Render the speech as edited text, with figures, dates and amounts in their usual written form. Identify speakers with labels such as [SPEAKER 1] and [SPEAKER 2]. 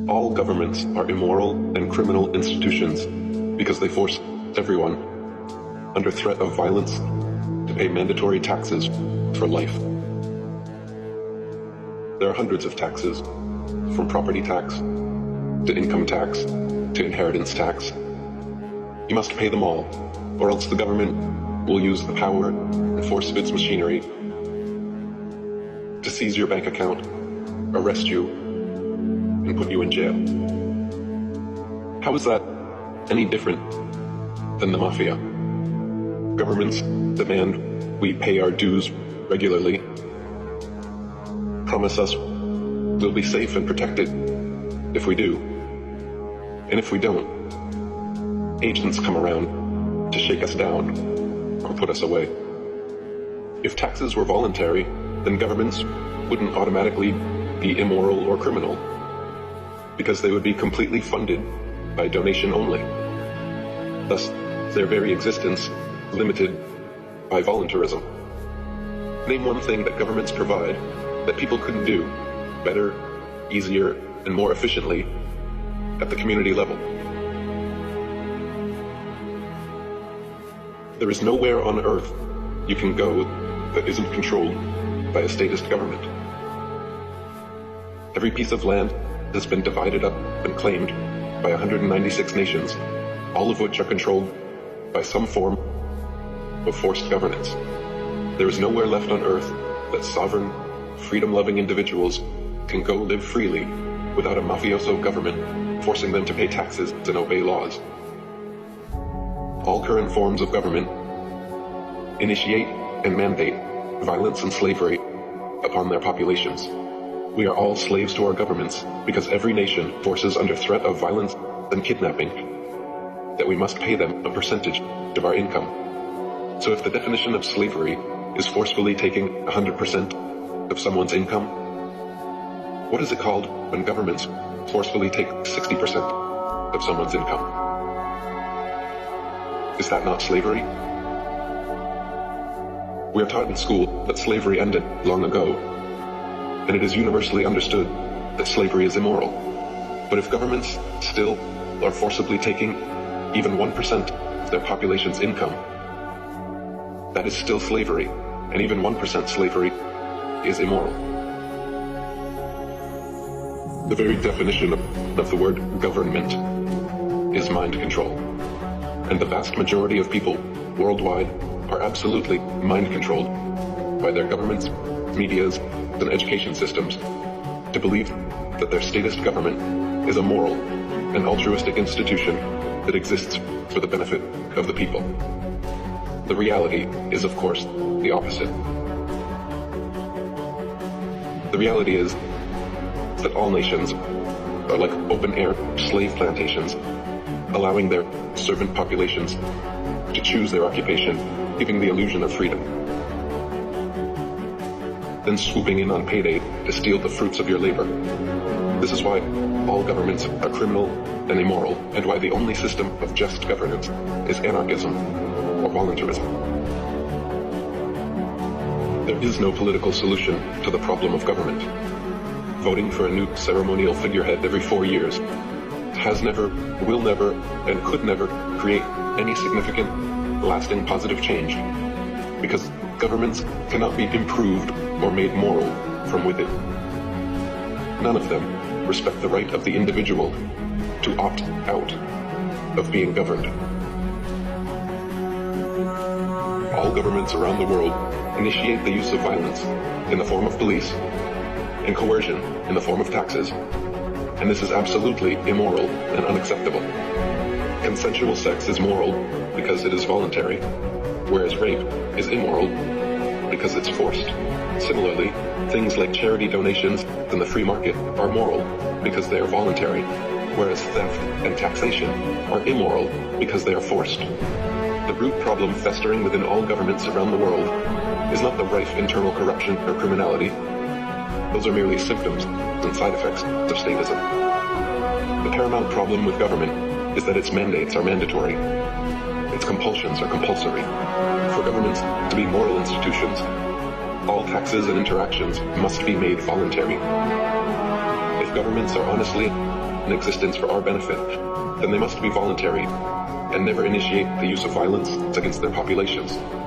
[SPEAKER 1] All governments are immoral and criminal institutions because they force everyone, under threat of violence, to pay mandatory taxes for life. There are hundreds of taxes, from property tax to income tax to inheritance tax. You must pay them all, or else the government will use the power and force of its machinery to seize your bank account, arrest you, and put you in jail. How is that any different than the mafia? Governments demand we pay our dues regularly, promise us we'll be safe and protected if we do, and if we don't, agents come around to shake us down or put us away. If taxes were voluntary, then governments wouldn't automatically be immoral or criminal, because they would be completely funded by donation only. Thus, their very existence limited by voluntarism. Name one thing that governments provide that people couldn't do better, easier, and more efficiently at the community level. There is nowhere on earth you can go that isn't controlled by a statist government. Every piece of land has been divided up and claimed by 196 nations, all of which are controlled by some form of forced governance. There is nowhere left on earth that sovereign, freedom-loving individuals can go live freely without a mafioso government forcing them to pay taxes and obey laws. All current forms of government initiate and mandate violence and slavery upon their populations. We are all slaves to our governments because every nation forces under threat of violence and kidnapping that we must pay them a percentage of our income. So if the definition of slavery is forcefully taking 100% of someone's income, what is it called when governments forcefully take 60% of someone's income? Is that not slavery? We are taught in school that slavery ended long ago, and it is universally understood that slavery is immoral. But if governments still are forcibly taking even 1% of their population's income, that is still slavery, and even 1% slavery is immoral. The very definition of the word government is mind control, and the vast majority of people worldwide are absolutely mind controlled by their governments, medias, and education systems to believe that their statist government is a moral and altruistic institution that exists for the benefit of the people. The reality is, of course, the opposite. The reality is that all nations are like open-air slave plantations, allowing their servant populations to choose their occupation, giving the illusion of freedom, then swooping in on payday to steal the fruits of your labor. This is why all governments are criminal and immoral, and why the only system of just governance is anarchism or voluntarism. There is no political solution to the problem of government. Voting for a new ceremonial figurehead every 4 years has never, will never, and could never create any significant, lasting positive change, because governments cannot be improved or made moral from within. None of them respect the right of the individual to opt out of being governed. All governments around the world initiate the use of violence in the form of police and coercion in the form of taxes, and this is absolutely immoral and unacceptable. Consensual sex is moral because it is voluntary, whereas rape is immoral because it's forced. Similarly, things like charity donations and the free market are moral because they are voluntary, whereas theft and taxation are immoral because they are forced. The root problem festering within all governments around the world is not the rife internal corruption or criminality. Those are merely symptoms and side effects of statism. The paramount problem with government is that its mandates are mandatory. Its compulsions are compulsory. For governments to be moral institutions, all taxes and interactions must be made voluntary. If if governments are honestly in existence for our benefit, then they must be voluntary and never initiate the use of violence against their populations.